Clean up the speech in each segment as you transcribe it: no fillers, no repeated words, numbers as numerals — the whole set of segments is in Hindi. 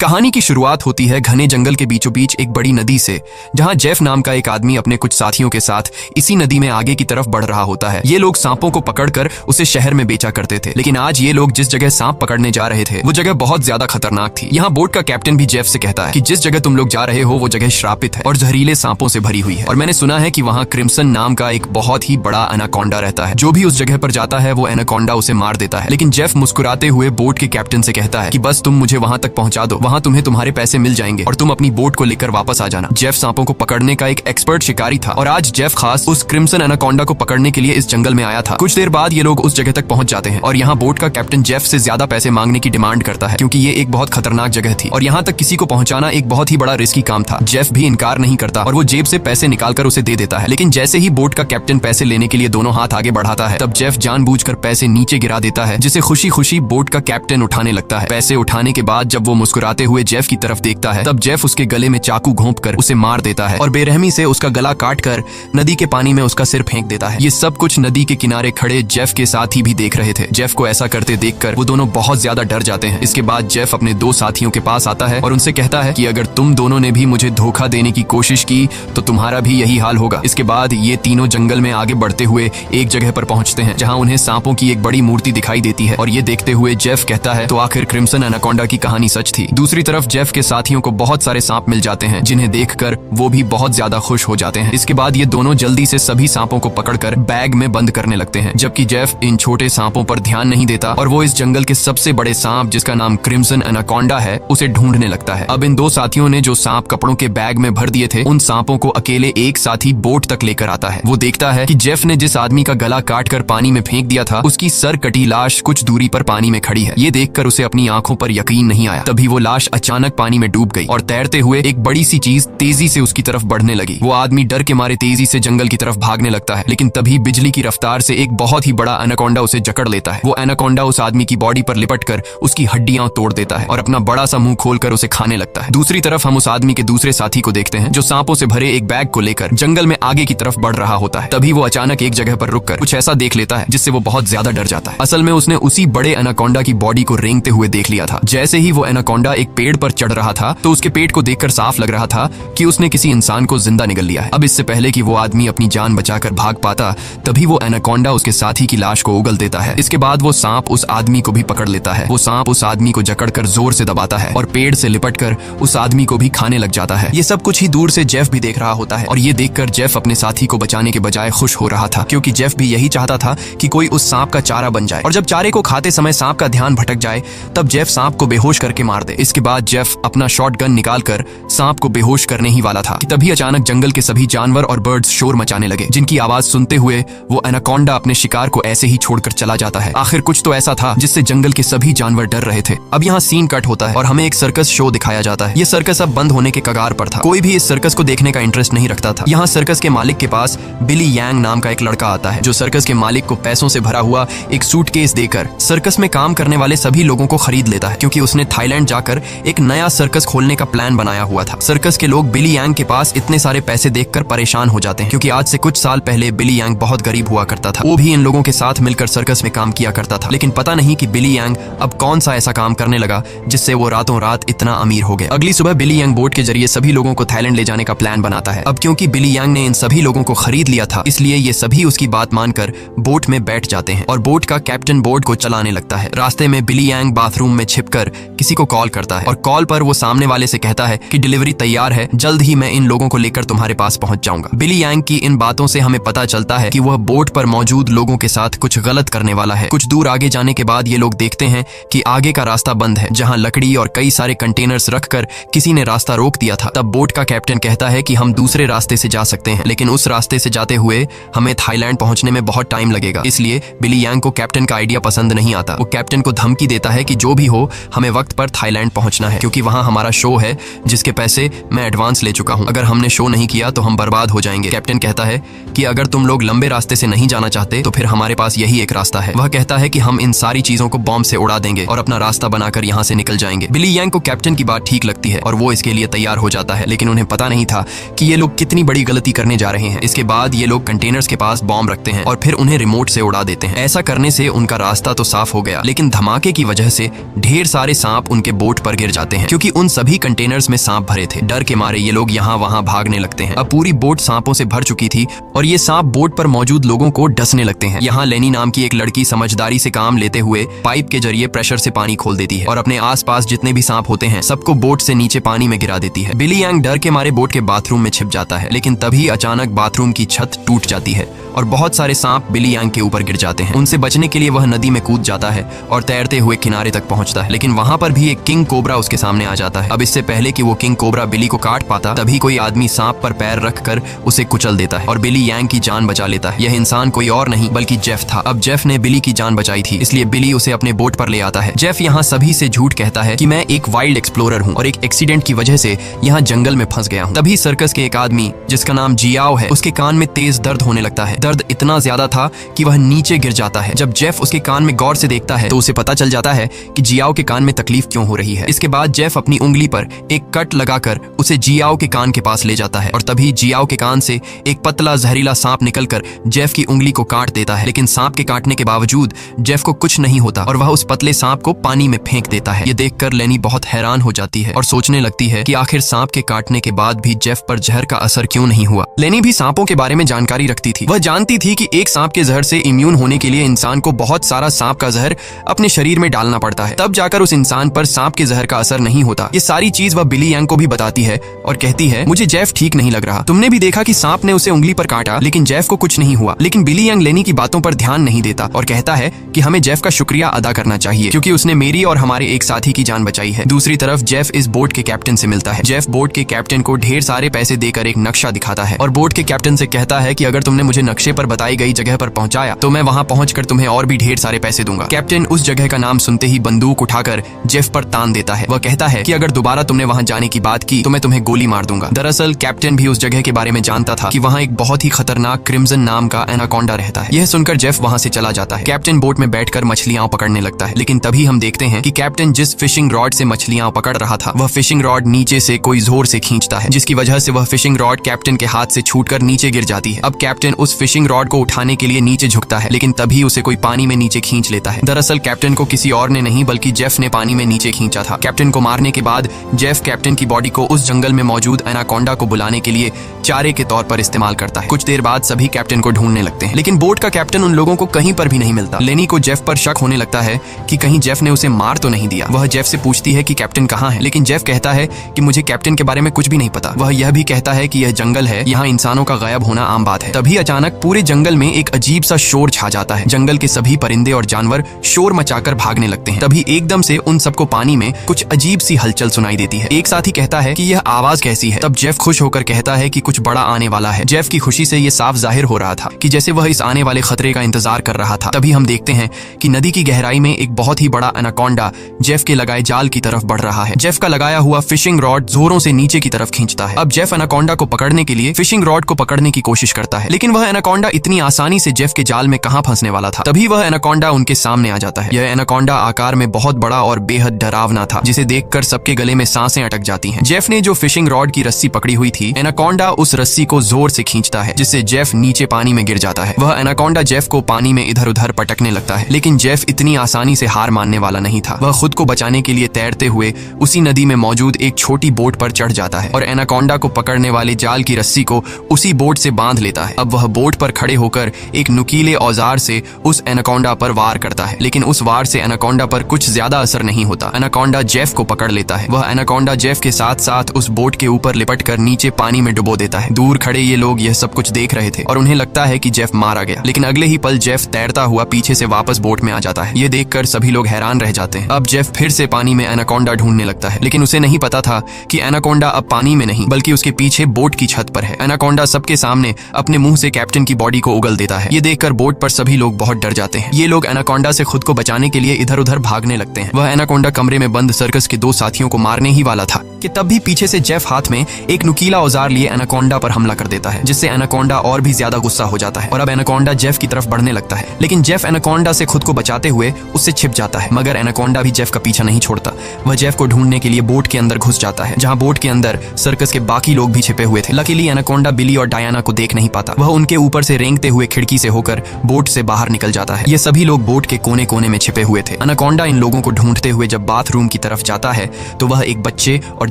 कहानी की शुरुआत होती है घने जंगल के बीचों बीच एक बड़ी नदी से, जहां जेफ नाम का एक आदमी अपने कुछ साथियों के साथ इसी नदी में आगे की तरफ बढ़ रहा होता है। ये लोग सांपों को पकड़कर उसे शहर में बेचा करते थे, लेकिन आज ये लोग जिस जगह सांप पकड़ने जा रहे थे वो जगह बहुत ज्यादा खतरनाक थी। यहाँ बोट का कैप्टन भी जेफ से कहता है कि जिस जगह तुम लोग जा रहे हो वो जगह श्रापित है और जहरीले सांपों से भरी हुई है, और मैंने सुना है कि वहाँ क्रिम्सन नाम का एक बहुत ही बड़ा एनाकोंडा रहता है। जो भी उस जगह पर जाता है वो एनाकोंडा उसे मार देता है। लेकिन जेफ मुस्कुराते हुए बोट के कैप्टन से कहता है कि बस तुम मुझे वहां तक पहुंचा दो, वहां तुम्हें तुम्हारे पैसे मिल जाएंगे और तुम अपनी बोट को लेकर वापस आ जाना। जेफ सांपों को पकड़ने का एक एक्सपर्ट शिकारी था और आज जेफ खास उस क्रिम्सन एनाकोंडा को पकड़ने के लिए इस जंगल में आया था। कुछ देर बाद ये लोग उस जगह तक पहुंच जाते हैं और यहाँ बोट का कैप्टन जेफ से ज्यादा पैसे मांगने की डिमांड करता है, क्योंकि ये एक बहुत खतरनाक जगह थी और यहाँ तक किसी को पहुंचाना एक बहुत ही बड़ा रिस्की काम था। जेफ भी इनकार नहीं करता और वो जेब से पैसे निकालकर उसे दे देता है। लेकिन जैसे ही बोट का कैप्टन पैसे लेने के लिए दोनों हाथ आगे बढ़ाता है, तब जेफ जानबूझकर पैसे नीचे गिरा देता है, जिसे खुशी खुशी बोट का कैप्टन उठाने लगता है। पैसे उठाने के बाद जब वो मुस्कुराते हुए जेफ की तरफ देखता है, तब जेफ उसके गले में चाकू घोंपकर उसे मार देता है और बेरहमी से उसका गला काटकर नदी के पानी में उसका सिर फेंक देता है। ये सब कुछ नदी के किनारे खड़े जेफ के साथी भी देख रहे थे। जेफ को ऐसा करते देखकर वो दोनों बहुत ज्यादा डर जाते हैं। इसके बाद जेफ अपने दो साथियों के पास आता है और उनसे कहता है कि अगर तुम दोनों ने भी मुझे धोखा देने की कोशिश की तो तुम्हारा भी यही हाल होगा। इसके बाद ये तीनों जंगल में आगे बढ़ते हुए एक जगह पर पहुंचते हैं, जहां उन्हें सांपों की एक बड़ी मूर्ति दिखाई देती है और ये देखते हुए जेफ कहता है तो आखिर क्रिम्सन एनाकोंडा की कहानी सच थी। दूसरी तरफ जेफ के साथियों को बहुत सारे सांप मिल जाते हैं, जिन्हें देखकर वो भी बहुत ज्यादा खुश हो जाते हैं। इसके बाद ये दोनों जल्दी से सभी सांपों को पकड़कर बैग में बंद करने लगते हैं, जबकि जेफ इन छोटे सांपों पर ध्यान नहीं देता और वो इस जंगल के सबसे बड़े सांप, जिसका नाम क्रिम्सन एनाकोंडा है, उसे ढूंढने लगता है। अब इन दो साथियों ने जो सांप कपड़ों के बैग में भर दिए थे, उन सांपों को अकेले एक साथी बोट तक लेकर आता है। वो देखता है कि जेफ ने जिस आदमी का गला काटकर पानी में फेंक दिया था, उसकी सर कटी लाश कुछ दूरी पर पानी में खड़ी है। ये देखकर उसे अपनी आंखों पर यकीन नहीं आया। तभी वो लाश अचानक पानी में डूब गई और तैरते हुए एक बड़ी सी चीज तेजी से उसकी तरफ बढ़ने लगी। वो आदमी डर के मारे तेजी से जंगल की तरफ भागने लगता है, लेकिन तभी बिजली की रफ्तार से एक बहुत ही बड़ा एनाकोंडा उसे जकड़ लेता है। वो एनाकोंडा उस आदमी की बॉडी पर लिपटकर उसकी हड्डियां तोड़ देता है और अपना बड़ा सा मुंह खोलकर उसे खाने लगता है। दूसरी तरफ हम उस आदमी के दूसरे साथी को देखते हैं, जो सांपों से भरे एक बैग को लेकर जंगल में आगे की तरफ बढ़ रहा होता है। तभी वो अचानक एक जगह पर रुककर कुछ ऐसा देख लेता है जिससे वो बहुत ज्यादा डर जाता है। असल में उसने उसी बड़े एनाकोंडा की बॉडी को रेंगते हुए देख लिया था। जैसे ही वो एनाकोंडा एक पेड़ पर चढ़ रहा था, तो उसके पेट को देखकर साफ लग रहा था कि उसने किसी इंसान को जिंदा निगल लिया है। अब इससे पहले कि वो आदमी अपनी जान बचाकर भाग पाता, तभी वो एनाकोंडा उसके साथी की लाश को उगल देता है। इसके बाद वो सांप उस आदमी को भी पकड़ लेता है। वो सांप उस आदमी को जकड़कर जोर से दबाता है और पेड़ से लिपटकर उस आदमी को भी खाने लग जाता है। ये सब कुछ ही दूर से जेफ भी देख रहा होता है और ये देखकर जेफ अपने साथी को बचाने के बजाय खुश हो रहा था, क्योंकि जेफ भी यही चाहता था कि कोई उस सांप का चारा बन जाए और जब चारे को खाते समय सांप का ध्यान भटक जाए, तब जेफ सांप को बेहोश करके मार दे। इसके बाद जेफ अपना शॉटगन निकालकर सांप को बेहोश करने ही वाला था कि तभी अचानक जंगल के सभी जानवर और बर्ड्स शोर मचाने लगे, जिनकी आवाज सुनते हुए वो एनाकोंडा अपने शिकार को ऐसे ही छोड़कर चला जाता है। आखिर कुछ तो ऐसा था जिससे जंगल के सभी जानवर डर रहे थे। अब यहाँ सीन कट होता है और हमें एक सर्कस शो दिखाया जाता है। ये सर्कस अब बंद होने के कगार पर था। कोई भी इस सर्कस को देखने का इंटरेस्ट नहीं रखता था। यहाँ सर्कस के मालिक के पास बिली यांग नाम का एक लड़का आता है, जो सर्कस के मालिक को पैसों से भरा हुआ एक सूटकेस देकर सर्कस में काम करने वाले सभी लोगों को खरीद लेता है, क्योंकि उसने थाईलैंड जाकर एक नया सर्कस खोलने का प्लान बनाया हुआ था। सर्कस के लोग बिली यांग के पास इतने सारे पैसे देखकर परेशान हो जाते हैं, क्योंकि आज से कुछ साल पहले बिली यांग बहुत गरीब हुआ करता था। वो भी इन लोगों के साथ मिलकर सर्कस में काम किया करता था, लेकिन पता नहीं कि बिली यांग अब कौन सा ऐसा काम करने लगा जिससे वो रातों रात इतना अमीर हो गए। अगली सुबह बिली यांग बोट के जरिए सभी लोगों को थाईलैंड ले जाने का प्लान बनाता है। अब क्योंकि बिली यांग ने इन सभी लोगों को खरीद लिया था, इसलिए ये सभी उसकी बात मानकर बोट में बैठ जाते हैं और बोट का कैप्टन बोट को चलाने लगता है। रास्ते में बिली यांग बाथरूम में छिपकर किसी को कॉल करता है और कॉल पर वो सामने वाले से कहता है कि डिलीवरी तैयार है, जल्द ही मैं इन लोगों को लेकर तुम्हारे पास पहुंच जाऊंगा। बिली यांग की इन बातों से हमें पता चलता है कि वह बोट पर मौजूद लोगों के साथ कुछ गलत करने वाला है। कुछ दूर आगे जाने के बाद ये लोग देखते हैं कि आगे का रास्ता बंद है, जहां लकड़ी और कई सारे कंटेनर्स रखकर किसी ने रास्ता रोक दिया था। तब बोट का कैप्टन कहता है कि हम दूसरे रास्ते से जा सकते हैं, लेकिन उस रास्ते से जाते हुए हमें थाईलैंड पहुंचने में बहुत टाइम लगेगा। इसलिए बिली यांग को कैप्टन का आइडिया पसंद नहीं आता। वो कैप्टन को धमकी देता है कि जो भी हो हमें वक्त पर थाईलैंड पहुंचना है, क्योंकि वहां हमारा शो है जिसके पैसे मैं एडवांस ले चुका हूं। अगर हमने शो नहीं किया तो हम बर्बाद हो जाएंगे। कैप्टन कहता है कि अगर तुम लोग लंबे रास्ते से नहीं जाना चाहते तो फिर हमारे पास यही एक रास्ता है। वह कहता है कि हम इन सारी चीजों को बॉम्ब से उड़ा देंगे और अपना रास्ता बनाकर यहाँ से निकल जाएंगे। बिली यांग को कैप्टन की बात ठीक लगती है और वो इसके लिए तैयार हो जाता है, लेकिन उन्हें पता नहीं था कि ये लोग कितनी बड़ी गलती करने जा रहे हैं। इसके बाद ये लोग कंटेनर्स के पास बॉम्ब रखते हैं और फिर उन्हें रिमोट से उड़ा देते हैं। ऐसा करने से उनका रास्ता तो साफ हो गया, लेकिन धमाके की वजह से ढेर सारे सांप उनके बोट पर ऊपर गिर जाते हैं क्योंकि उन सभी कंटेनर्स में सांप भरे थे। डर के मारे ये लोग यहाँ वहाँ भागने लगते हैं। अब पूरी बोट सांपों से भर चुकी थी और ये सांप बोट पर मौजूद लोगों को डसने लगते हैं। यहाँ लेनी नाम की एक लड़की समझदारी से काम लेते हुए पाइप के जरिए प्रेशर से पानी खोल देती है और अपने आसपास जितने भी सांप होते हैं सबको बोट से नीचे पानी में गिरा देती है। बिली यांग डर के मारे बोट के बाथरूम में छिप जाता है, लेकिन तभी अचानक बाथरूम की छत टूट जाती है और बहुत सारे सांप बिली यांग के ऊपर गिर जाते हैं। उनसे बचने के लिए वह नदी में कूद जाता है और तैरते हुए किनारे तक पहुंचता है, लेकिन वहां पर भी एक किंग कोबरा उसके सामने आ जाता है। अब इससे पहले कि वो किंग कोबरा बिली को काट पाता, तभी कोई आदमी सांप पर पैर रखकर उसे कुचल देता है और बिली यांग की जान बचा लेता है। यह इंसान कोई और नहीं बल्कि जेफ था। अब जेफ ने बिली की जान बचाई थी, इसलिए बिली उसे अपने बोट पर ले आता है। जेफ यहाँ सभी से झूठ कहता है कि मैं एक वाइल्ड एक्सप्लोरर हूँ और एक एक्सीडेंट की वजह से यहाँ जंगल में फंस गया हूँ। तभी सर्कस के एक आदमी जिसका नाम जियाओ है, उसके कान में तेज दर्द होने लगता है। दर्द इतना ज्यादा था कि वह नीचे गिर जाता है। जब जेफ उसके कान में गौर से देखता है तो उसे पता चल जाता है कि जियाओ के कान में तकलीफ क्यों हो रही है। इसके बाद जेफ अपनी उंगली पर एक कट लगाकर उसे जियाओ के कान के पास ले जाता है और तभी जियाओ के कान से एक पतला जहरीला सांप निकलकर जेफ की उंगली को काट देता है। लेकिन सांप के काटने के बावजूद जेफ को कुछ नहीं होता और वह उस पतले सांप को पानी में फेंक देता है। ये देखकर लेनी बहुत हैरान हो जाती है और सोचने लगती है कि आखिर सांप के काटने के बाद भी जेफ पर जहर का असर क्यों नहीं हुआ। लेनी भी सांपों के बारे में जानकारी रखती थी। वह जानती थी कि एक सांप के जहर से इम्यून होने के लिए इंसान को बहुत सारा सांप का जहर अपने शरीर में डालना पड़ता है, तब जाकर उस इंसान पर सांप के जहर का असर नहीं होता। ये सारी चीज वह बिली यांग को भी बताती है और कहती है, मुझे जेफ ठीक नहीं लग रहा। तुमने भी देखा कि सांप ने उसे उंगली पर काटा, लेकिन जेफ को कुछ नहीं हुआ। लेकिन बिली यांग लेनी की बातों पर ध्यान नहीं देता और कहता है कि हमें जेफ का शुक्रिया अदा करना चाहिए क्योंकि उसने मेरी और हमारे एक साथी की जान बचाई है। दूसरी तरफ जेफ इस बोट के कैप्टन से मिलता है। जेफ बोट के कैप्टन को ढेर सारे पैसे देकर एक नक्शा दिखाता है और बोट के कैप्टन से कहता है कि अगर तुमने मुझे नक्शे पर बताई गई जगह पर पहुंचाया तो मैं वहां पहुंचकर तुम्हें और भी ढेर सारे पैसे दूंगा। कैप्टन उस जगह का नाम सुनते ही बंदूक उठाकर जेफ पर तान देता है। वह कहता है कि अगर दोबारा तुमने वहां जाने की बात की तो मैं तुम्हें गोली मार दूंगा। दरअसल कैप्टन भी उस जगह के बारे में जानता था कि वहां एक बहुत ही खतरनाक क्रिम्सन नाम का एनाकोंडा रहता है। यह सुनकर जेफ वहां से चला जाता है। कैप्टन बोट में बैठकर मछलियां पकड़ने लगता है, लेकिन तभी हम देखते हैं कि कैप्टन जिस फिशिंग रॉड से मछलियां पकड़ रहा था वह फिशिंग रॉड नीचे से कोई जोर से खींचता है, जिसकी वजह से वह फिशिंग रॉड कैप्टन के हाथ से छूटकर नीचे गिर जाती है। अब कैप्टन उस फिशिंग रॉड को उठाने के लिए नीचे झुकता है, लेकिन तभी उसे कोई पानी में नीचे खींच लेता है। दरअसल कैप्टन को किसी और ने नहीं बल्कि जेफ ने पानी में नीचे खींचा था। कैप्टन को मारने के बाद जेफ कैप्टन की बॉडी को उस जंगल में मौजूद एनाकोंडा को बुलाने के लिए चारे के तौर पर इस्तेमाल करता है। कुछ देर बाद सभी कैप्टन को ढूंढने लगते हैं, लेकिन बोट का कैप्टन उन लोगों को कहीं पर भी नहीं मिलता। लेनी को जेफ पर शक होने लगता है कि कहीं जेफ ने उसे मार तो नहीं दिया। वह जेफ से पूछती है कि कैप्टन कहाँ है, लेकिन जेफ कहता है कि मुझे कैप्टन के बारे में कुछ भी नहीं पता। वह यह भी कहता है कि यह जंगल है, यहाँ इंसानों का गायब होना आम बात है। तभी अचानक पूरे जंगल में एक अजीब सा शोर छा जाता है। जंगल के सभी परिंदे और जानवर शोर मचाकर भागने लगते हैं। तभी एकदम से उन सबको पानी में कुछ अजीब सी हलचल सुनाई देती है। एक साथी कहता है कि यह आवाज कैसी है। तब जेफ खुश होकर कहता है कि कुछ बड़ा आने वाला है। जेफ की खुशी से यह साफ जाहिर हो रहा था कि जैसे वह इस आने वाले खतरे का इंतजार कर रहा था। तभी हम देखते हैं कि नदी की गहराई में एक बहुत ही बड़ा एनाकोंडा जेफ के लगाए जाल की तरफ बढ़ रहा है। जेफ का लगाया हुआ फिशिंग रॉड जोरों से नीचे की तरफ खींचता है। अब जेफ एनाकोंडा को पकड़ने के लिए फिशिंग रॉड को पकड़ने की कोशिश करता है, लेकिन वह एनाकोंडा इतनी आसानी से जेफ के जाल में कहां फंसने वाला था। तभी वह एनाकोंडा उनके सामने आ जाता है। यह एनाकोंडा आकार में बहुत बड़ा और बेहद डरावना था, जिसे देखकर सबके गले में सांसें अटक जाती हैं। जेफ ने जो फिशिंग रॉड की रस्सी पकड़ी हुई थी, एनाकोंडा उस रस्सी को जोर से खींचता है, जिससे जेफ नीचे पानी में गिर जाता है। वह एनाकोंडा जेफ को पानी में इधर उधर पटकने लगता है, लेकिन जेफ इतनी आसानी से हार मानने वाला नहीं था। वह खुद को बचाने के लिए तैरते हुए उसी नदी में मौजूद एक छोटी बोट पर चढ़ जाता है और एनाकोंडा को पकड़ने वाले जाल की रस्सी को उसी बोट से बांध लेता है। अब वह बोट पर खड़े होकर एक नुकीले औजार से उस एनाकोंडा पर वार करता है, लेकिन उस वार से एनाकोंडा पर कुछ ज्यादा असर नहीं होता। एनाकोंडा जेफ को पकड़ लेता है। वह एनाकोंडा जेफ के साथ साथ उस बोट के ऊपर लिपटकर नीचे पानी में डुबो देता है। दूर खड़े ये लोग यह सब कुछ देख रहे थे और उन्हें लगता है कि जेफ मारा गया, लेकिन अगले ही पल जेफ तैरता हुआ पीछे से वापस बोट में आ जाता है। ये देखकर सभी लोग हैरान रह जाते हैं। अब जेफ फिर से पानी में एनाकोंडा ढूंढने लगता है, लेकिन उसे नहीं पता था कि एनाकोंडा अब पानी में नहीं बल्कि उसके पीछे बोट की छत पर है। एनाकोंडा सबके सामने अपने मुंह से कैप्टन की बॉडी को उगल देता है। ये देखकर बोट पर सभी लोग बहुत डर जाते हैं। ये लोग एनाकोंडा से खुद को बचाने के लिए इधर उधर भागने लगते हैं। वह एनाकोंडा कमरे में बंद सर्कस के 2 साथियों को मारने ही वाला था। कि तब भी पीछे से जेफ हाथ में एक नुकीला औजार लिए एनाकोंडा पर हमला कर देता है, जिससे एनाकोंडा और भी ज्यादा गुस्सा हो जाता है और अब एनाकोंडा जेफ की तरफ बढ़ने लगता है। लेकिन जेफ एनाकोंडा से खुद को बचाते हुए उससे छिप जाता है, मगर एनाकोंडा भी जेफ का पीछा नहीं छोड़ता। वह जेफ को ढूंढने के लिए बोट के अंदर घुस जाता है, जहां बोट के अंदर सर्कस के बाकी लोग भी छिपे हुए थे। लकीली एनाकोंडा बिली और डायना को देख नहीं पाता। वह उनके ऊपर से रेंगते हुए खिड़की से होकर बोट से बाहर निकल जाता है। ये सभी लोग बोट के कोने कोने में छिपे हुए थे। एनाकोंडा इन लोगों को ढूंढते हुए जब बाथरूम की तरफ जाता है तो वह एक बच्चे और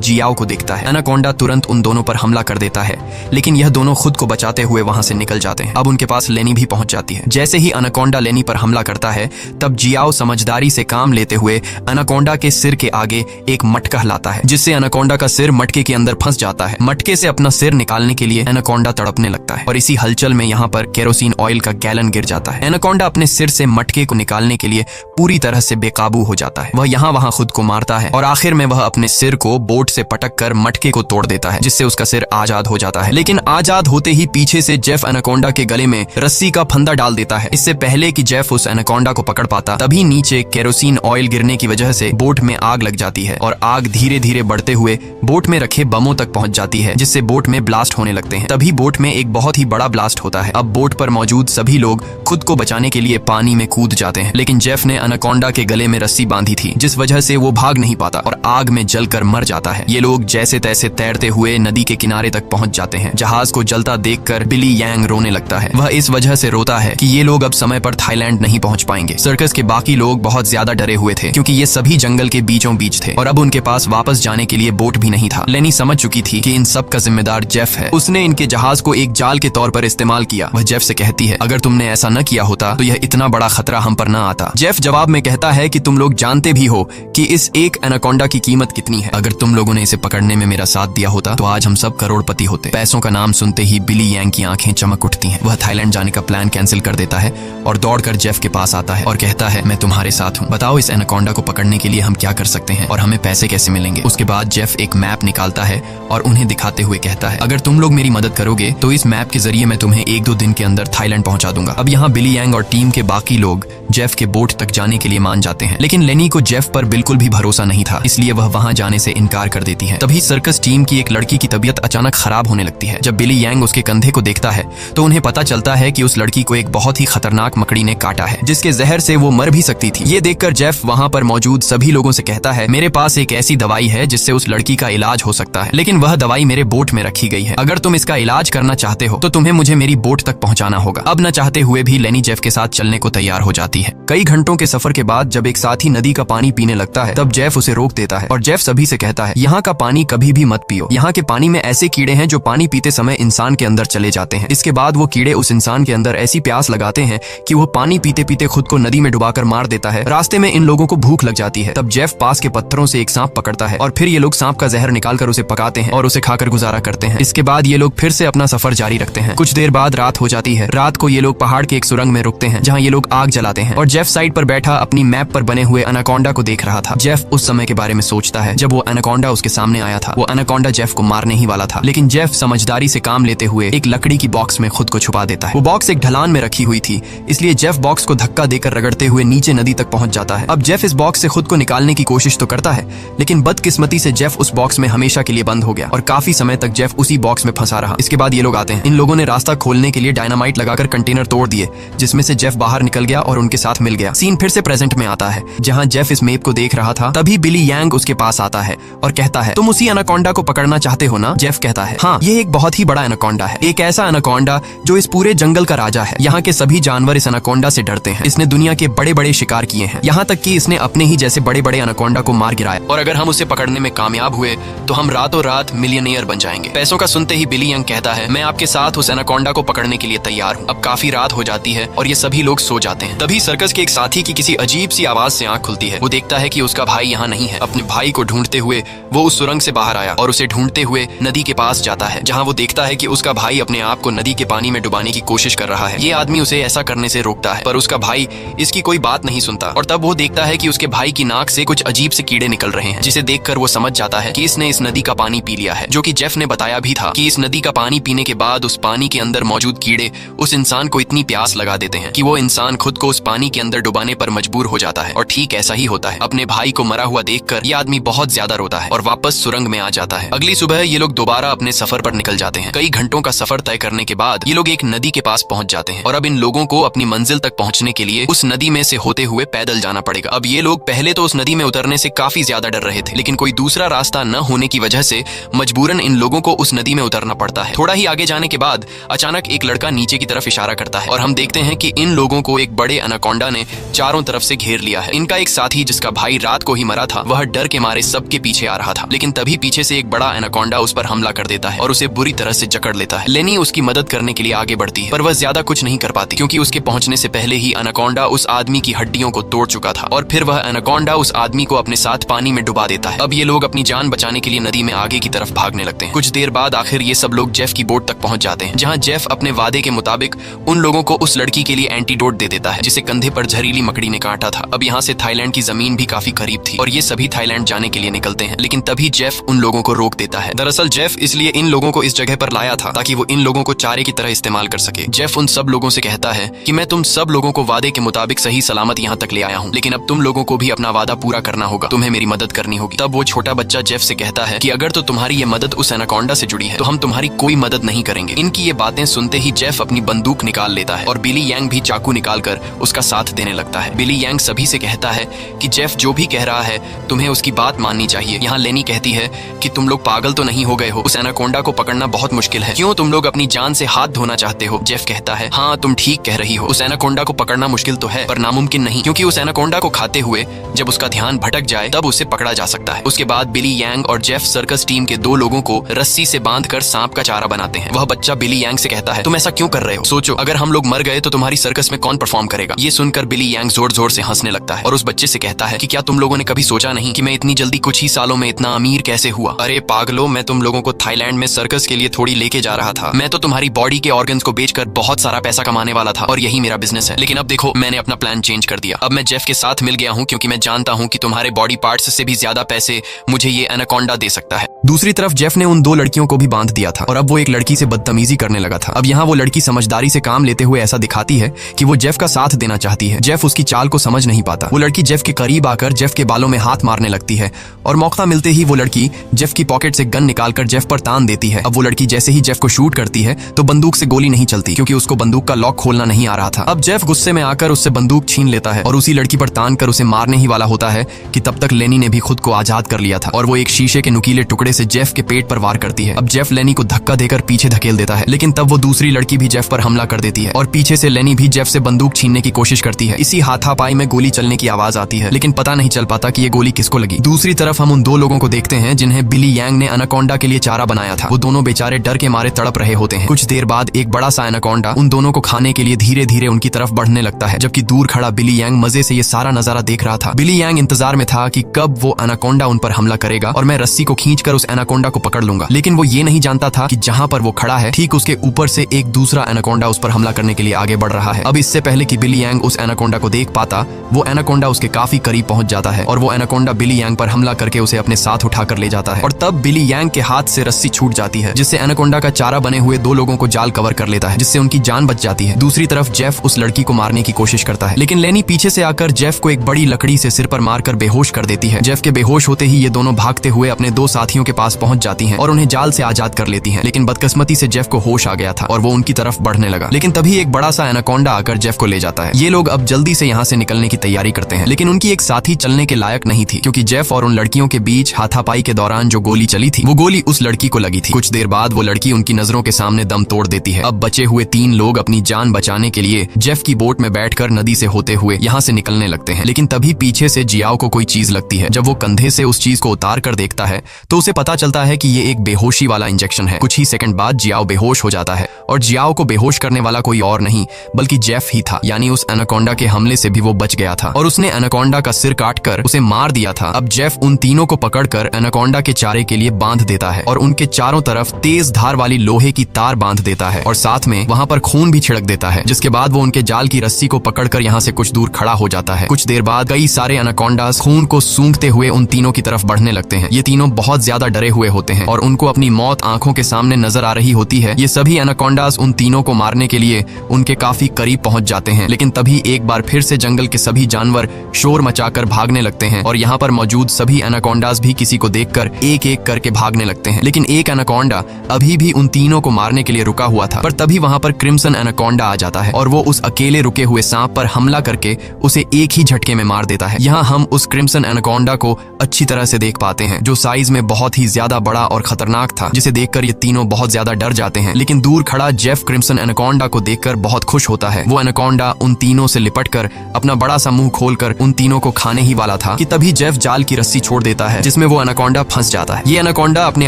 जियाओ को देखता है। एनाकोंडा तुरंत उन दोनों पर हमला कर देता है, लेकिन यह दोनों खुद को बचाते हुए वहां से निकल जाते हैं। अब उनके पास लेनी भी पहुंच जाती है। जैसे ही एनाकोंडा लेनी पर हमला करता है तब जियाओ समझदारी से काम लेते हुए एनाकोंडा के सिर के आगे एक मटका लाता है, जिससे एनाकोंडा का सिर मटके के अंदर फंस जाता है। मटके से अपना सिर निकालने के लिए एनाकोंडा तड़पने लगता है और इसी हलचल में यहाँ पर केरोसिन ऑयल का गैलन गिर जाता है। एनाकोंडा अपने सिर से मटके को निकालने के लिए पूरी तरह से बेकाबू हो जाता है। वह यहाँ वहां खुद को मारता है और आखिर में वह अपने सिर को बोट से पटक कर मटके को तोड़ देता है, जिससे उसका सिर आजाद हो जाता है। लेकिन आजाद होते ही पीछे से जेफ एनाकोंडा के गले में रस्सी का फंदा डाल देता है। इससे पहले कि जेफ उस एनाकोंडा को पकड़ पाता, तभी नीचे केरोसिन ऑयल गिरने की वजह से बोट में आग लग जाती है और आग धीरे धीरे बढ़ते हुए बोट में रखे बमों तक पहुंच जाती है, जिससे बोट में ब्लास्ट होने लगते हैं। तभी बोट में एक बहुत ही बड़ा ब्लास्ट होता है। अब बोट पर मौजूद सभी लोग खुद को बचाने के लिए पानी में कूद जाते हैं, लेकिन जेफ ने एनाकोंडा के गले में रस्सी बांधी थी, जिस वजह से वो भाग नहीं पाता और आग में जलकर मर जाता है। ये लोग जैसे तैसे तैरते हुए नदी के किनारे तक पहुंच जाते हैं। जहाज को जलता देखकर बिली यांग रोने लगता है। वह इस वजह से रोता है कि ये लोग अब समय पर थाईलैंड नहीं पहुंच पाएंगे। सर्कस के बाकी लोग बहुत ज्यादा डरे हुए थे, क्योंकि ये सभी जंगल के बीचों बीच थे और अब उनके पास वापस जाने के लिए बोट भी नहीं था। लेनी समझ चुकी थी कि इन सब का जिम्मेदार जेफ है। उसने इनके जहाज को एक जाल के तौर पर इस्तेमाल किया। वह जेफ से कहती है, अगर तुमने ऐसा न किया होता तो यह इतना बड़ा खतरा हम पर न आता। जेफ जवाब में कहता है कि तुम लोग जानते भी हो कि इस एक एनाकोंडा की कीमत कितनी है। अगर तुम लोगों ने इसे पकड़ने में मेरा साथ दिया होता तो आज हम सब करोड़पति होते। पैसों का नाम सुनते ही बिली यांग की आंखें चमक उठती हैं। वह थाईलैंड जाने का प्लान कैंसिल कर देता है और दौड़कर जेफ के पास आता है और कहता है, मैं तुम्हारे साथ हूँ। बताओ इस एनाकोंडा को पकड़ने के लिए हम क्या कर सकते हैं और हमें पैसे कैसे मिलेंगे। उसके बाद जेफ एक मैप निकालता है और उन्हें दिखाते हुए कहता है, अगर तुम लोग मेरी मदद करोगे तो इस मैप के जरिए मैं तुम्हें 1-2 दिन के अंदर थाईलैंड पहुंचा दूंगा। अब यहाँ बिली यांग और टीम के बाकी लोग जेफ के बोट तक जाने के लिए मान जाते हैं, लेकिन लेनी को जेफ पर बिल्कुल भी भरोसा नहीं था, इसलिए वह वहां जाने से इनकार कर देती है। तभी सर्कस टीम की एक लड़की की तबीयत अचानक खराब होने लगती है। जब बिली यांग उसके कंधे को देखता है तो उन्हें पता चलता है कि उस लड़की को एक बहुत ही खतरनाक मकड़ी ने काटा है, जिसके जहर से वो मर भी सकती थी। ये देखकर जेफ वहां पर मौजूद सभी लोगों से कहता है, मेरे पास एक ऐसी दवाई है जिससे उस लड़की का इलाज हो सकता है, लेकिन वह दवाई मेरे बोट में रखी गई है। अगर तुम इसका इलाज करना चाहते हो तो तुम्हें मुझे मेरी बोट तक पहुंचाना होगा। अब न चाहते हुए भी लेनी जेफ के साथ चलने को तैयार हो जाती है। कई घंटों के सफर के बाद जब एक साथी नदी का पानी पीने लगता है तब जेफ उसे रोक देता है और जेफ सभी से कहता है, यहाँ का पानी कभी भी मत पियो। यहाँ के पानी में ऐसे कीड़े हैं जो पानी पीते समय इंसान के अंदर चले जाते हैं। इसके बाद वो कीड़े उस इंसान के अंदर ऐसी प्यास लगाते हैं कि वो पानी पीते पीते खुद को नदी में डुबाकर मार देता है। रास्ते में इन लोगों को भूख लग जाती है। तब जेफ पास के पत्थरों से एक सांप पकड़ता है और फिर ये लोग सांप का जहर निकालकर उसे पकाते हैं और उसे खाकर गुजारा करते हैं। इसके बाद ये लोग फिर से अपना सफर जारी रखते हैं। कुछ देर बाद रात हो जाती है। रात को ये लोग पहाड़ के एक सुरंग में रुकते हैं, जहाँ ये लोग आग जलाते हैं और जेफ साइड पर बैठा अपनी मैप पर बने हुए एनाकोंडा को देख रहा था। जेफ उस समय के बारे में सोचता है जब वो एनाकोंडा उसके सामने आया था। वो एनाकोंडा जेफ को मारने ही वाला था, लेकिन जेफ समझदारी से काम लेते हुए एक लकड़ी की बॉक्स में खुद को छुपा देता है। वो बॉक्स एक ढलान में रखी हुई थी, इसलिए जेफ बॉक्स को धक्का देकर रगड़ते हुए नीचे नदी तक पहुंच जाता है। अब जेफ इस बॉक्स से खुद को निकालने की कोशिश तो करता है, लेकिन बदकिस्मती से जेफ उस बॉक्स में हमेशा के लिए बंद हो गया और काफी समय तक जेफ उसी बॉक्स में फंसा रहा। इसके बाद ये लोग आते हैं। इन लोगों ने रास्ता खोलने के लिए डायनामाइट लगाकर कंटेनर तोड़ दिए, जिसमें से जेफ बाहर निकल गया और उनके साथ मिल गया। सीन फिर से प्रेजेंट में आता है, जहां जेफ इस मैप को देख रहा था। तभी बिली यांग उसके पास आता है और कहता है, तुम उसी एनाकोंडा को पकड़ना चाहते हो ना? जेफ कहता है, हाँ, ये एक बहुत ही बड़ा एनाकोंडा है, एक ऐसा एनाकोंडा जो इस पूरे जंगल का राजा है। यहाँ के सभी जानवर इस एनाकोंडा से डरते हैं। इसने दुनिया के बड़े बड़े शिकार किए हैं, यहाँ तक कि इसने अपने ही जैसे बड़े बड़े एनाकोंडा को मार गिराया, और अगर हम उसे पकड़ने में कामयाब हुए तो हम रातों रात मिलियनेयर बन जाएंगे। पैसों का सुनते ही बिली यंग कहता है, मैं आपके साथ उस एनाकोंडा को पकड़ने के लिए तैयार हूँ। अब काफी रात हो जाती है और ये सभी लोग सो जाते हैं। तभी सर्कस के एक साथी की किसी अजीब सी आवाज से आंख खुलती है। वो देखता है कि उसका भाई यहाँ नहीं है। अपने भाई को ढूंढते हुए वो उस सुरंग से बाहर आया और उसे ढूंढते हुए नदी के पास जाता है, जहाँ वो देखता है कि उसका भाई अपने आप को नदी के पानी में डुबाने की कोशिश कर रहा है। ये आदमी उसे ऐसा करने से रोकता है, पर उसका भाई इसकी कोई बात नहीं सुनता। और तब वो देखता है कि उसके भाई की नाक से कुछ अजीब से कीड़े निकल रहे हैं, जिसे देखकर वो समझ जाता है कि इसने इस नदी का पानी पी लिया है। जो कि जेफ ने बताया भी था कि इस नदी का पानी पीने के बाद उस पानी के अंदर मौजूद कीड़े उस इंसान को इतनी प्यास लगा देते हैं कि वो इंसान खुद को उस पानी के अंदर डुबाने पर मजबूर हो जाता है। और ठीक ऐसा ही होता है। अपने भाई को मरा हुआ देखकर ये आदमी बहुत ज्यादा रोता है और और वापस सुरंग में आ जाता है। अगली सुबह ये लोग दोबारा अपने सफर पर निकल जाते हैं। कई घंटों का सफर तय करने के बाद ये लोग एक नदी के पास पहुंच जाते हैं और अब इन लोगों को अपनी मंजिल तक पहुंचने के लिए उस नदी में से होते हुए पैदल जाना पड़ेगा। अब ये लोग पहले तो उस नदी में उतरने से काफी ज्यादा डर रहे थे, लेकिन कोई दूसरा रास्ता न होने की वजह से मजबूरन इन लोगों को उस नदी में उतरना पड़ता है। थोड़ा ही आगे जाने के बाद अचानक एक लड़का नीचे की तरफ इशारा करता है और हम देखते हैं कि इन लोगों को एक बड़े एनाकोंडा ने चारों तरफ से घेर लिया है। इनका एक साथी जिसका भाई रात को ही मरा था, वह डर के मारे सबके पीछे आ रहा था, लेकिन तभी पीछे से एक बड़ा एनाकोंडा उस पर हमला कर देता है और उसे बुरी तरह से जकड़ लेता है। लेनी उसकी मदद करने के लिए आगे बढ़ती है, पर वह ज्यादा कुछ नहीं कर पाती क्योंकि उसके पहुंचने से पहले ही एनाकोंडा उस आदमी की हड्डियों को तोड़ चुका था और फिर वह एनाकोंडा उस आदमी को अपने साथ पानी में डुबा देता है। अब ये लोग अपनी जान बचाने के लिए नदी में आगे की तरफ भागने लगते हैं। कुछ देर बाद आखिर ये सब लोग जेफ की बोट तक पहुंच जाते हैं, जहां जेफ अपने वादे के मुताबिक उन लोगों को उस लड़की के लिए एंटीडोट दे देता है जिसे कंधे पर जहरीली मकड़ी ने काटा था। अब यहाँ से थाईलैंड की जमीन भी काफी करीब थी और ये सभी थाईलैंड जाने के लिए निकलते हैं, लेकिन तभी जेफ उन लोगों को रोक देता है। दरअसल जेफ इसलिए इन लोगों को इस जगह पर लाया था ताकि वो इन लोगों को चारे की तरह इस्तेमाल कर सके। जेफ उन सब लोगों से कहता है कि मैं तुम सब लोगों को वादे के मुताबिक सही सलामत यहाँ तक ले आया हूँ, लेकिन अब तुम लोगों को भी अपना वादा पूरा करना होगा, तुम्हें मेरी मदद करनी होगी। तब वो छोटा बच्चा जेफ से कहता है कि अगर तो तुम्हारी ये मदद उस एनाकोंडा से जुड़ी है तो हम तुम्हारी कोई मदद नहीं करेंगे। इनकी ये बातें सुनते ही जेफ अपनी बंदूक निकाल लेता है और बिली यांग भी चाकू निकालकर उसका साथ देने लगता है। बिली यांग सभी से कहता है कि जेफ जो भी कह रहा है तुम्हें उसकी बात माननी चाहिए। यहाँ लेनी कहती है कि तुम लोग पागल तो नहीं हो गए हो, उस एनाकोंडा को पकड़ना बहुत मुश्किल है, क्यों तुम लोग अपनी जान से हाथ धोना चाहते हो? जेफ कहता है हाँ तुम ठीक कह रही हो, उस एनाकोंडा को पकड़ना मुश्किल तो है पर नामुमकिन नहीं, क्योंकि उस एनाकोंडा को खाते हुए जब उसका ध्यान भटक जाए तब उसे पकड़ा जा सकता है। उसके बाद बिली यांग और जेफ सर्कस टीम के 2 लोगों को रस्सी से बांधकर सांप का चारा बनाते हैं। वह बच्चा बिली यांग से कहता है तुम ऐसा क्यों कर रहे हो? सोचो अगर हम लोग मर गए तो तुम्हारी सर्कस में कौन परफॉर्म करेगा? ये सुनकर बिली यांग जोर जोर से हंसने लगता है और उस बच्चे से कहता है कि क्या तुम लोगों ने कभी सोचा नहीं कि मैं इतनी जल्दी कुछ ही सालों में इतना अमीर कैसे हुआ? अरे पागलो, मैं तुम लोगों को थाईलैंड में सर्कस के लिए थोड़ी लेके जा रहा था। मैं तो तुम्हारी बॉडी के ऑर्गन्स को बेचकर बहुत सारा पैसा कमाने वाला था और यही मेरा बिजनेस है, लेकिन अब देखो मैंने अपना प्लान चेंज कर दिया। अब मैं जेफ के साथ मिल गया हूँ क्योंकि मैं जानता हूँ कि तुम्हारे बॉडी पार्ट्स से भी ज्यादा पैसे मुझे ये एनाकोंडा दे सकता है। दूसरी तरफ जेफ ने उन 2 लड़कियों को भी बांध दिया था और अब वो एक लड़की से बदतमीजी करने लगा था। अब यहाँ वो लड़की समझदारी से काम लेते हुए ऐसा दिखाती है कि वो जेफ का साथ देना चाहती है। जेफ उसकी चाल को समझ नहीं पाता। वो लड़की जेफ के करीब आकर जेफ के बालों में हाथ मारने लगती है और मौका मिलते ही वो लड़की जेफ की पॉकेट से गन निकालकर जेफ पर तान देती है। अब वो लड़की जैसे ही जेफ को शूट करती है तो बंदूक से गोली नहीं चलती क्योंकि उसको बंदूक का लॉक खोलना नहीं आ रहा था। अब जेफ गुस्से में आकर उससे बंदूक छीन लेता है और उसी लड़की पर तान कर उसे मारने ही वाला होता है कि तब तक लेनी ने भी खुद को आजाद कर लिया था और वो एक शीशे के नुकीले टुकड़े से जेफ के पेट पर वार करती है। अब जेफ लेनी को धक्का देकर पीछे धकेल देता है, लेकिन तब वो दूसरी लड़की भी जेफ पर हमला कर देती है और पीछे से लेनी भी जेफ से बंदूक छीनने की कोशिश करती है। इसी हाथापाई में गोली चलने की आवाज आती है, लेकिन पता नहीं चल पाता कि ये गोली किसको लगी। दूसरी तरफ हम उन 2 लोगों को देखते हैं जिन्हें बिली यांग ने एनाकोंडा के लिए चारा बनाया था। वो दोनों बेचारे डर के मारे तड़प रहे होते हैं। कुछ देर बाद एक बड़ा सा एनाकोंडा उन दोनों को खाने के लिए धीरे धीरे उनकी तरफ बढ़ने लगता है, जबकि दूर खड़ा बिली यांग मजे से ये सारा नजारा देख रहा था। बिली यांग इंतजार में था कि कब वो एनाकोंडा उन पर हमला करेगा और मैं रस्सी को खींचकर उस एनाकोंडा को पकड़ लूंगा, लेकिन वो ये नहीं जानता था कि जहां पर वो खड़ा है ठीक उसके ऊपर से एक दूसरा एनाकोंडा उस पर हमला करने के लिए आगे बढ़ रहा है। अब इससे पहले कि बिली यांग उस एनाकोंडा को देख पाता, वो एनाकोंडा उसके काफी करीब पहुंच जाता है और वो एनाकोंडा बिली यांग पर हमला करके उसे अपने साथ उठाकर ले जाता है और तब बिली यांग के हाथ से रस्सी छूट जाती है, जिससे एनाकोंडा का चारा बने हुए 2 लोगों को जाल कवर कर लेता है, जिससे उनकी जान बच जाती है। दूसरी तरफ जेफ उस लड़की को मारने की कोशिश करता है, लेकिन लेनी पीछे से आकर जेफ को एक बड़ी लकड़ी से सिर पर मारकर बेहोश कर देती है। जेफ के बेहोश होते ही ये दोनों भागते हुए अपने 2 साथियों के पास पहुंच जाती हैं और उन्हें जाल से आजाद कर लेती हैं, लेकिन बदकिस्मती से जेफ को होश आ गया था और वो उनकी तरफ बढ़ने लगा, लेकिन तभी एक बड़ा सा एनाकोंडा आकर जेफ को ले जाता है। ये लोग अब जल्दी से यहाँ से निकलने की तैयारी करते हैं, लेकिन उनकी एक साथी चलने के लायक नहीं थी क्योंकि जेफ और उन लड़कियों के बीच हाथापाई के दौरान जो गोली चली थी वो गोली उस लड़की को लगी थी। कुछ देर बाद वो लड़की उनकी नजरों के सामने दम तोड़ देती है। अब बचे हुए 3 लोग अपनी जान बचाने के लिए जेफ की बोट में बैठकर नदी से होते हुए यहाँ से निकलने लगते हैं, लेकिन तभी पीछे से जियाओ को कोई चीज लगती है। जब वो कंधे से उस चीज को उतार कर देखता है तो उसे पता चलता है कि ये एक बेहोशी वाला इंजेक्शन है। कुछ ही सेकंड बाद जियाओ बेहोश हो जाता है और जियाओ को बेहोश करने वाला कोई और नहीं बल्कि जेफ ही था, यानी उस एनाकोंडा के हमले से भी वो बच गया था और उसने एनाकोंडा का सिर काटकर उसे मार दिया था। अब जेफ उन तीनों को पकड़कर एनाकोंडा के चारे के लिए बांध देता है और उनके चारों तरफ तेज धार वाली लोहे की तार बांध देता है और साथ में वहां पर खून भी छिड़क देता है, जिसके बाद वो उनके जाल की रस्सी को पकड़कर यहाँ से कुछ दूर खड़ा हो जाता है। कुछ देर बाद कई सारे एनाकोंडास खून को सूंघते हुए उन तीनों की तरफ बढ़ने लगते हैं। ये तीनों बहुत ज्यादा डरे हुए होते हैं और उनको अपनी मौत आंखों के सामने नजर आ रही होती है। ये सभी एनाकोंडास उन तीनों को मारने के लिए उनके काफी करीब पहुंच जाते हैं, लेकिन तभी एक बार फिर से जंगल के सभी जानवर शोर मचाकर भागने लगते हैं और यहाँ पर मौजूद सभी एनाकोंडास भी सभी किसी को देखकर एक एक करके भागने लगते हैं। लेकिन एक एनाकोंडा अभी भी उन तीनों को मारने के लिए रुका हुआ था। पर तभी वहां पर क्रिम्सन एनाकोंडा आ जाता है और वो उस अकेले रुके हुए सांप पर हमला करके उसे एक ही झटके में मार देता है। यहाँ हम उस क्रिम्सन एनाकोंडा को अच्छी तरह से देख पाते हैं, जो साइज में बहुत ही ज्यादा बड़ा और खतरनाक था, जिसे देखकर ये तीनों बहुत ज्यादा डर जाते हैं। लेकिन दूर खड़ा जेफ क्रिम्सन एनाकोंडा को देखकर बहुत खुश होता है। वो एनाकोंडा उन तीनों से लिपटकर अपना बड़ा सा मुंह खोलकर उन तीनों को खाने ही वाला था कि तभी जेफ जाल की रस्सी छोड़ देता है, जिसमें वो एनाकोंडा फंस जाता है। ये एनाकोंडा अपने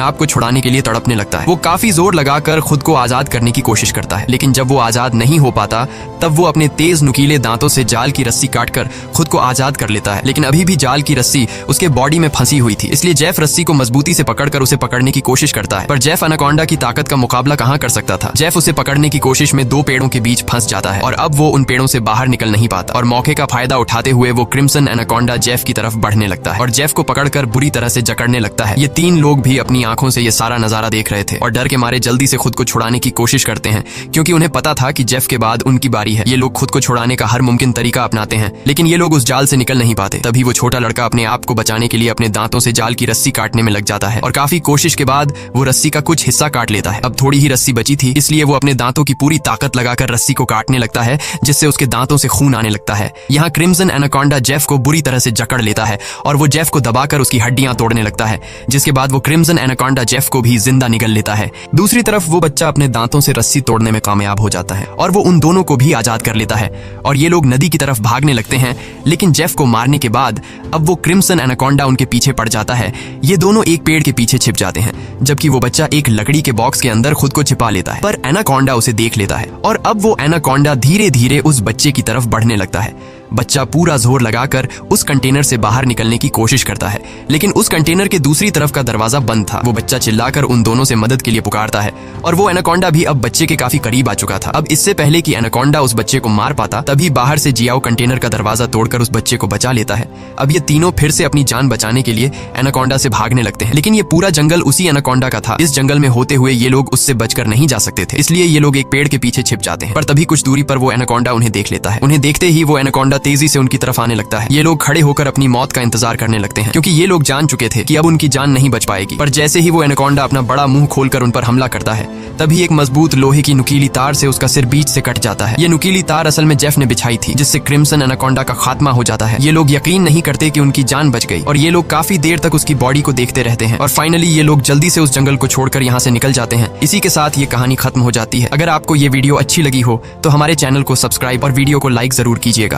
आप को छुड़ाने के लिए तड़पने लगता है। वो काफी जोर लगाकर खुद को आजाद करने की कोशिश करता है, लेकिन जब वो आजाद नहीं हो पाता तब वो अपने तेज नुकीले दांतों से जाल की रस्सी काटकर खुद को आजाद कर लेता है। लेकिन अभी भी जाल की रस्सी उसके बॉडी में फंसी हुई थी, इसलिए जेफ रस्सी को मजबूती से पकड़कर उसे पकड़ने की कोशिश करता है। पर जेफ एनाकोंडा की ताकत का मुकाबला कहां कर सकता था। जेफ उसे पकड़ने की कोशिश में दो पेड़ों के बीच फंस जाता है और अब वो उन पेड़ों से बाहर निकल नहीं पाता और मौके का फायदा उठाते हुए वो क्रिम्सन एनाकोंडा जेफ की तरफ बढ़ने लगता है और जेफ को पकड़कर बुरी तरह से जकड़ने लगता है। ये तीन लोग भी अपनी आंखों से ये सारा नजारा देख रहे थे और डर के मारे जल्दी से खुद को छुड़ाने की कोशिश करते हैं, क्योंकि उन्हें पता था कि जेफ के बाद उनकी बारी है। ये लोग खुद को छुड़ाने का हर मुमकिन तरीका अपनाते हैं, लेकिन ये लोग उस जाल से निकल नहीं पाते। तभी वो छोटा लड़का अपने आप को बचाने के लिए अपने दांतों से जाल की रस्सी काटने में लग जाता है और काफी कोशिश के बाद वो रस्सी का कुछ हिस्सा काट लेता है। अब थोड़ी ही रस्सी बची थी, इसलिए वो अपने दांतों की पूरी ताकत लगाकर रस्सी को काटने लगता है, जिससे उसके दांतों से खून आने लगता है। यहाँ क्रिम्सन एनाकोंडा जेफ को बुरी तरह से जकड़ लेता है और वो जेफ को दबाकर उसकी हड्डियां तोड़ने लगता है, जिसके बाद वो क्रिम्सन एनाकोंडा जेफ को भी जिंदा निगल लेता है। दूसरी तरफ वो बच्चा अपने दांतों से रस्सी तोड़ने में कामयाब हो जाता है और वो उन दोनों को भी आजाद कर लेता है और ये लोग नदी की तरफ भागने लगते हैं। लेकिन जेफ को मारने के बाद अब वो क्रिम्सन एनाकोंडा उनके पीछे पड़ जाता है। ये दोनों एक पेड़ के पीछे छिप जाते हैं, जबकि वो बच्चा एक लकड़ी के बॉक्स के अंदर खुद को छिपा लेता है। पर एनाकोंडा उसे देख लेता है और अब वो एनाकोंडा धीरे धीरे उस बच्चे की तरफ बढ़ने लगता है। बच्चा पूरा जोर लगाकर उस कंटेनर से बाहर निकलने की कोशिश करता है, लेकिन उस कंटेनर के दूसरी तरफ का दरवाजा बंद था। वो बच्चा चिल्लाकर उन दोनों से मदद के लिए पुकारता है और वो एनाकोंडा भी अब बच्चे के काफी करीब आ चुका था। अब इससे पहले कि एनाकोंडा उस बच्चे को मार पाता, तभी बाहर से जियाओ कंटेनर का दरवाजा तोड़कर उस बच्चे को बचा लेता है। अब ये तीनों फिर से अपनी जान बचाने के लिए एनाकोंडा से भागने लगते हैं, लेकिन ये पूरा जंगल उसी एनाकोंडा का था। इस जंगल में होते हुए ये लोग उससे बचकर नहीं जा सकते थे, इसलिए ये लोग एक पेड़ के पीछे छिप जाते हैं। पर तभी कुछ दूरी पर वो एनाकोंडा उन्हें देख लेता है। उन्हें देखते ही वो एनाकोंडा तेजी से उनकी तरफ आने लगता है। ये लोग खड़े होकर अपनी मौत का इंतजार करने लगते हैं, क्योंकि ये लोग जान चुके थे कि अब उनकी जान नहीं बच पाएगी। पर जैसे ही वो एनाकोंडा अपना बड़ा मुंह खोलकर उन पर हमला करता है, तभी एक मजबूत लोहे की नुकीली तार से उसका सिर बीच से कट जाता है। ये नुकीली तार असल में जेफ ने बिछाई थी, जिससे क्रिम्सन एनाकोंडा का खात्मा हो जाता है। ये लोग यकीन नहीं करते कि उनकी जान बच गई और ये लोग काफी देर तक उसकी बॉडी को देखते रहते हैं और फाइनली ये लोग जल्दी से उस जंगल को छोड़कर यहाँ से निकल जाते हैं। इसी के साथ ये कहानी खत्म हो जाती है। अगर आपको ये वीडियो अच्छी लगी हो तो हमारे चैनल को सब्सक्राइब और वीडियो को लाइक जरूर कीजिएगा।